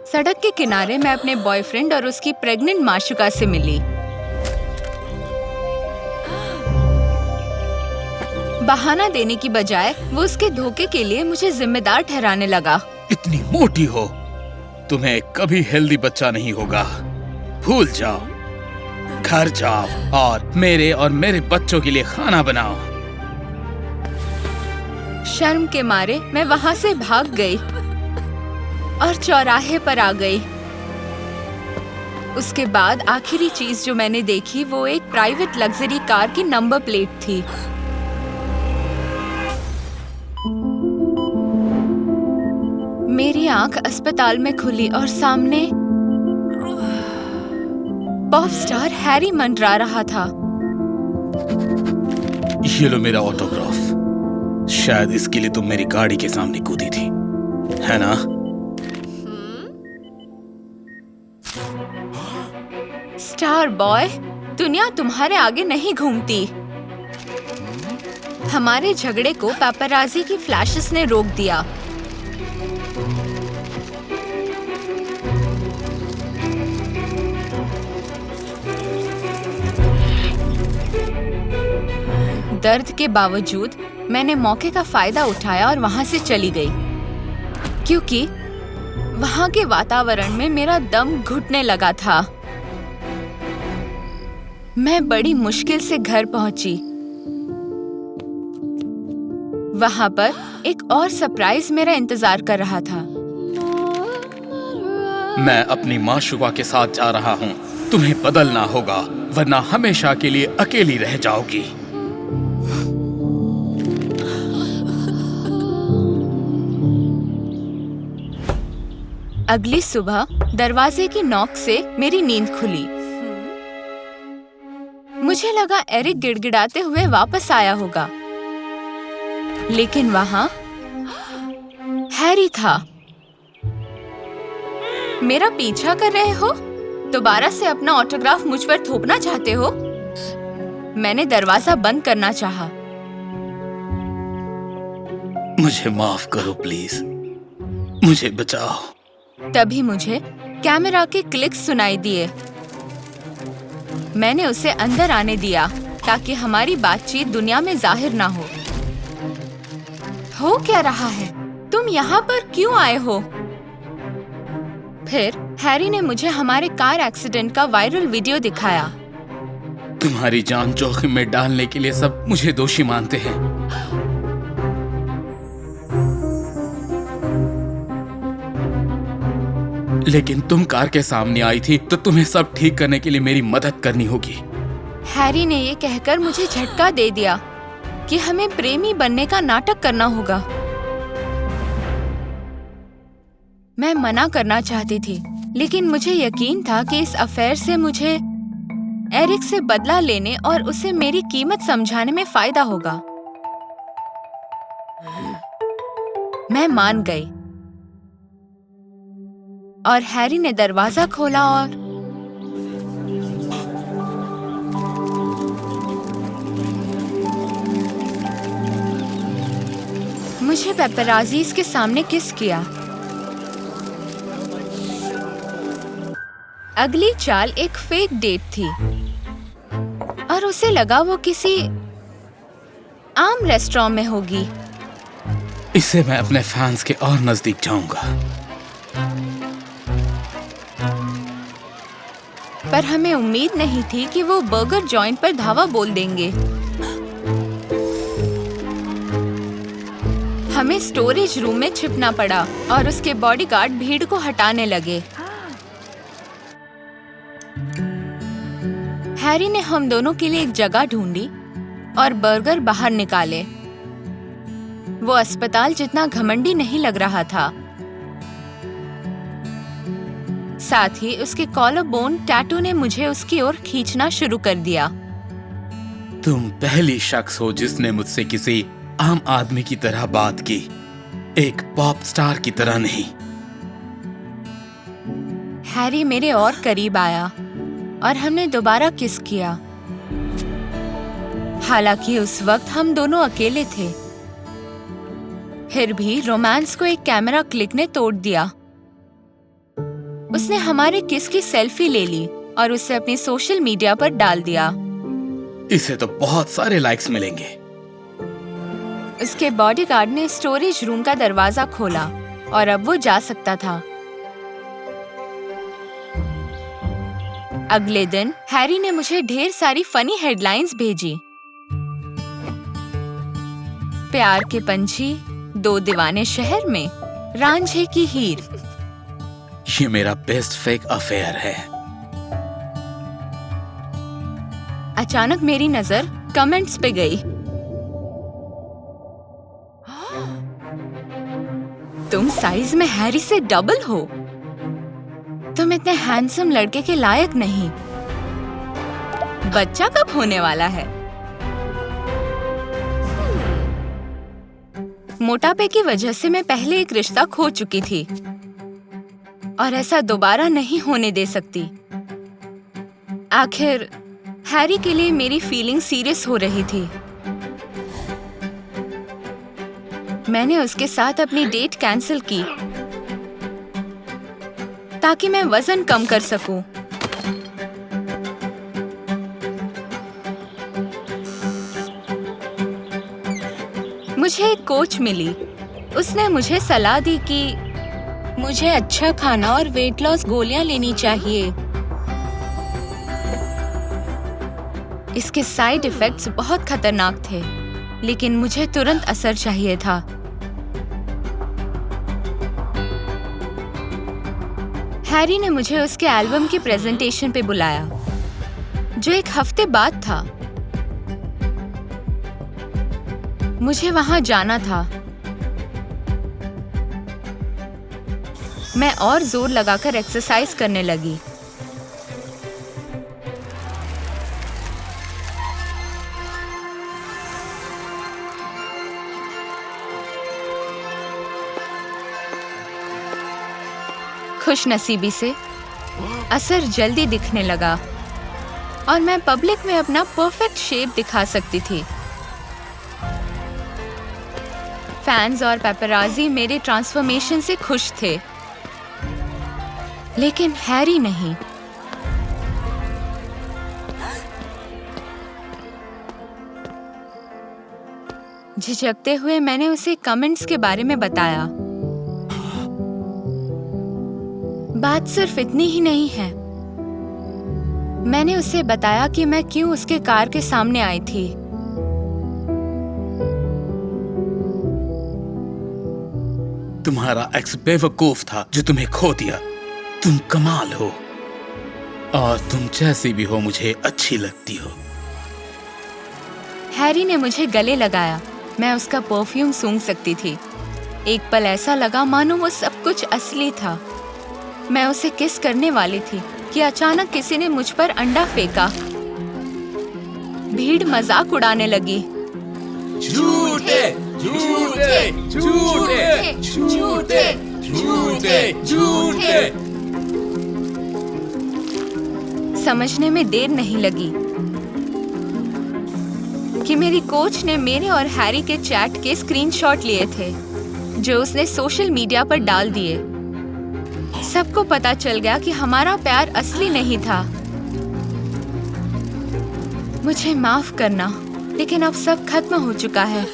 सड़क के किनारे मैं अपने बॉयफ्रेंड और उसकी प्रेग्नेंट माशुका से मिली। बहाना देने की बजाय वो उसके धोखे के लिए मुझे जिम्मेदार ठहराने लगा। इतनी मोटी हो, तुम्हें कभी हेल्दी बच्चा नहीं होगा। भूल जाओ, घर जाओ और मेरे बच्चों के लिए खाना बनाओ। शर्म के मारे मैं वहाँ से भाग गई और चौराहे पर आ गई। उसके बाद आखिरी चीज जो मैंने देखी वो एक प्राइवेट लग्जरी कार की नंबर प्लेट थी। मेरी आंख अस्पताल में खुली और सामने पॉप स्टार हैरी मंडरा रहा था। ये लो मेरा ऑटोग्राफ। शायद इसके लिए तुम मेरी गाड़ी के सामने कूदी थी, है ना? स्टार बॉय, दुनिया तुम्हारे आगे नहीं घूमती। हमारे झगड़े को पेपराजी की फ्लैशेस ने रोक दिया। दर्द के बावजूद मैंने मौके का फायदा उठाया और वहां से चली गई, क्योंकि वहां के वातावरण में मेरा दम घुटने लगा था। मैं बड़ी मुश्किल से घर पहुंची। वहां पर एक और सरप्राइज मेरा इंतजार कर रहा था। मैं अपनी माशुका के साथ जा रहा हूँ। तुम्हें बदलना होगा, वरना हमेशा के लिए अकेली रह जाओगी। अगली सुबह दरवाजे की नॉक से मेरी नींद खुली। मुझे लगा एरिक गिड़गिड़ाते हुए वापस आया होगा, लेकिन वहां हैरी था। मेरा पीछा कर रहे हो? दोबारा से अपना ऑटोग्राफ मुझ पर थोपना चाहते हो? मैंने दरवाजा बंद करना चाहा। मुझे माफ करो प्लीज, मुझे बचाओ। तभी मुझे कैमरा के क्लिक्स सुनाई दिए। मैंने उसे अंदर आने दिया ताकि हमारी बातचीत दुनिया में जाहिर ना हो क्या रहा है? तुम यहाँ पर क्यों आए हो? फिर हैरी ने मुझे हमारे कार एक्सीडेंट का वायरल वीडियो दिखाया। तुम्हारी जान जोखिम में डालने के लिए सब मुझे दोषी मानते हैं। लेकिन तुम कार के सामने आई थी, तो तुम्हें सब ठीक करने के लिए मेरी मदद करनी होगी। हैरी ने ये कहकर मुझे झटका दे दिया कि हमें प्रेमी बनने का नाटक करना होगा। मैं मना करना चाहती थी, लेकिन मुझे यकीन था कि इस अफेयर से मुझे एरिक से बदला लेने और उसे मेरी कीमत समझाने में फायदा होगा। मैं मान गई और हैरी ने दरवाजा खोला और मुझे पेपराजीज के सामने किस किया। अगली चाल एक फेक डेट थी और उसे लगा वो किसी आम रेस्टोरेंट में होगी। इससे मैं अपने फैंस के और नजदीक जाऊंगा। पर हमें उम्मीद नहीं थी कि वो बर्गर जॉइंट पर धावा बोल देंगे। हमें स्टोरेज रूम में छिपना पड़ा और उसके बॉडीगार्ड भीड़ को हटाने लगे। हैरी ने हम दोनों के लिए एक जगह ढूंढी और बर्गर बाहर निकाले। वो अस्पताल जितना घमंडी नहीं लग रहा था। साथ ही उसके कॉलर बोन टैटू ने मुझे उसकी ओर खींचना शुरू कर दिया। तुम पहली शख्स हो जिसने मुझसे किसी आम आदमी की तरह बात की, एक पॉप स्टार की तरह नहीं। हैरी मेरे और करीब आया और हमने दोबारा किस किया। हालांकि उस वक्त हम दोनों अकेले थे, फिर भी रोमांस को एक कैमरा क्लिक ने तोड़ दिया। उसने हमारे किस की सेल्फी ले ली और उसे अपनी सोशल मीडिया पर डाल दिया। इसे तो बहुत सारे लाइक्स मिलेंगे। उसके बॉडीगार्ड ने स्टोरेज रूम का दरवाजा खोला और अब वो जा सकता था। अगले दिन हैरी ने मुझे ढेर सारी फनी हेडलाइंस भेजी। प्यार के पंछी, 2 दीवाने शहर में, रांझे की हीर। ये मेरा बेस्ट फेक अफेयर है। अचानक मेरी नजर कमेंट्स पे गई। तुम साइज में हैरी से डबल हो। तुम इतने हैंडसम लड़के के लायक नहीं। बच्चा कब होने वाला है? मोटापे की वजह से मैं पहले एक रिश्ता खो चुकी थी और ऐसा दोबारा नहीं होने दे सकती। आखिर हैरी के लिए मेरी फीलिंग सीरियस हो रही थी। मैंने उसके साथ अपनी डेट कैंसिल की ताकि मैं वजन कम कर सकूं। मुझे एक कोच मिली। उसने मुझे सलाह दी कि मुझे अच्छा खाना और वेट लॉस गोलियां लेनी चाहिए। इसके साइड इफेक्ट्स बहुत खतरनाक थे, लेकिन मुझे तुरंत असर चाहिए था। हैरी ने मुझे उसके एल्बम की प्रेजेंटेशन पे बुलाया, जो एक हफ्ते बाद था। मुझे वहां जाना था। मैं और जोर लगाकर एक्सरसाइज करने लगी। खुशनसीबी से असर जल्दी दिखने लगा और मैं पब्लिक में अपना परफेक्ट शेप दिखा सकती थी। फैंस और पेपराजी मेरे ट्रांसफॉर्मेशन से खुश थे, लेकिन हैरी नहीं। झिझकते हुए मैंने उसे कमेंट्स के बारे में बताया। बात सिर्फ इतनी ही नहीं है। मैंने उसे बताया कि मैं क्यों उसके कार के सामने आई थी। तुम्हारा एक्स बेवकूफ था जो तुम्हें खो दिया। तुम कमाल हो और तुम जैसी भी हो मुझे अच्छी लगती हो। हैरी ने मुझे गले लगाया। मैं उसका परफ्यूम सूंघ सकती थी। एक पल ऐसा लगा मानो वो सब कुछ असली था। मैं उसे किस करने वाली थी कि अचानक किसी ने मुझ पर अंडा फेंका। भीड़ मजाक उड़ाने लगी। झूठे, झूठे, झूठे, झूठे, झूठे, झूठे। समझने में देर नहीं लगी कि मेरी कोच ने मेरे और हैरी के चैट के स्क्रीनशॉट लिए थे, जो उसने सोशल मीडिया पर डाल दिए। सबको पता चल गया कि हमारा प्यार असली नहीं था। मुझे माफ करना, लेकिन अब सब खत्म हो चुका है।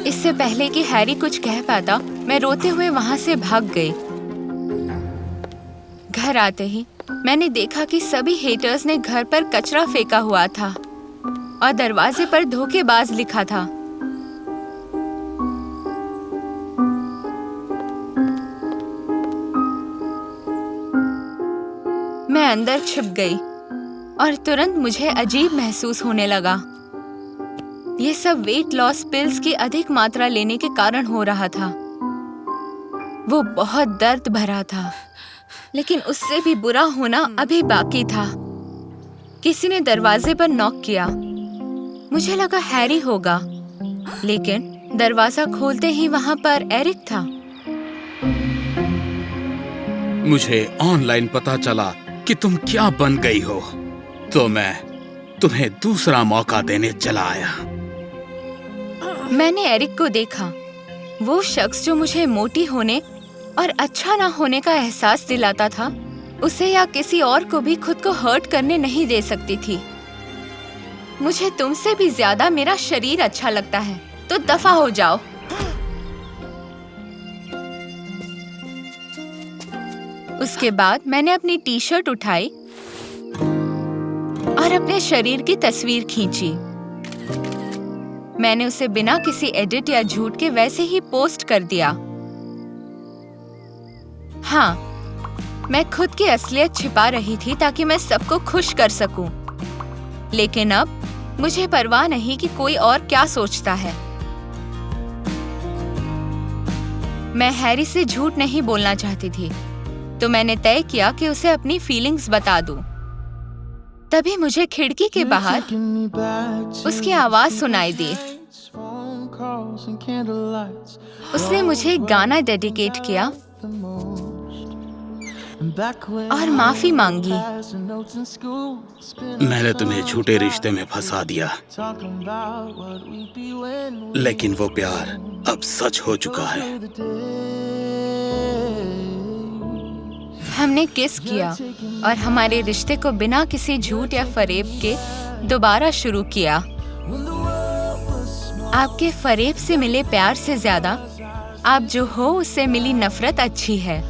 इससे पहले कि हैरी कुछ कह पाता, मैं रोते हुए वहां से भाग गई। घर आते ही मैंने देखा कि सभी हेटर्स ने घर पर कचरा फेंका हुआ था और दरवाजे पर धोखेबाज लिखा था। मैं अंदर छिप गई और तुरंत मुझे अजीब महसूस होने लगा। ये सब वेट लॉस पिल्स की अधिक मात्रा लेने के कारण हो रहा था। वो बहुत दर्द भरा था, लेकिन उससे भी बुरा होना अभी बाकी था। किसी ने दरवाजे पर नॉक किया। मुझे लगा हैरी होगा, लेकिन दरवाजा खोलते ही वहां पर एरिक था। मुझे ऑनलाइन पता चला कि तुम क्या बन गई हो, तो मैं तुम्हें दूसरा मौका देने चला आया। मैंने एरिक को देखा, वो शख्स जो मुझे मोटी होने और अच्छा ना होने का एहसास दिलाता था। उसे या किसी और को भी खुद को हर्ट करने नहीं दे सकती थी। मुझे तुमसे भी ज्यादा मेरा शरीर अच्छा लगता है, तो दफा हो जाओ। उसके बाद मैंने अपनी टी शर्ट उठाई और अपने शरीर की तस्वीर खींची। मैंने उसे बिना किसी एडिट या झूठ के वैसे ही पोस्ट कर दिया। हाँ, मैं खुद की असलियत छिपा रही थी ताकि मैं सबको खुश कर सकूं। लेकिन अब मुझे परवाह नहीं कि कोई और क्या सोचता है। मैं हैरी से झूठ नहीं बोलना चाहती थी, तो मैंने तय किया कि उसे अपनी फीलिंग्स बता दूं। तभी मुझे खिड़की के बाहर उसकी आवाज सुनाई दी। उसने मुझे एक गाना डेडिकेट किया और माफी मांगी। मैंने तुम्हें झूठे रिश्ते में फंसा दिया, लेकिन वो प्यार अब सच हो चुका है। हमने किस किया और हमारे रिश्ते को बिना किसी झूठ या फरेब के दोबारा शुरू किया। आपके फरेब से मिले प्यार से ज्यादा आप जो हो उससे मिली नफरत अच्छी है।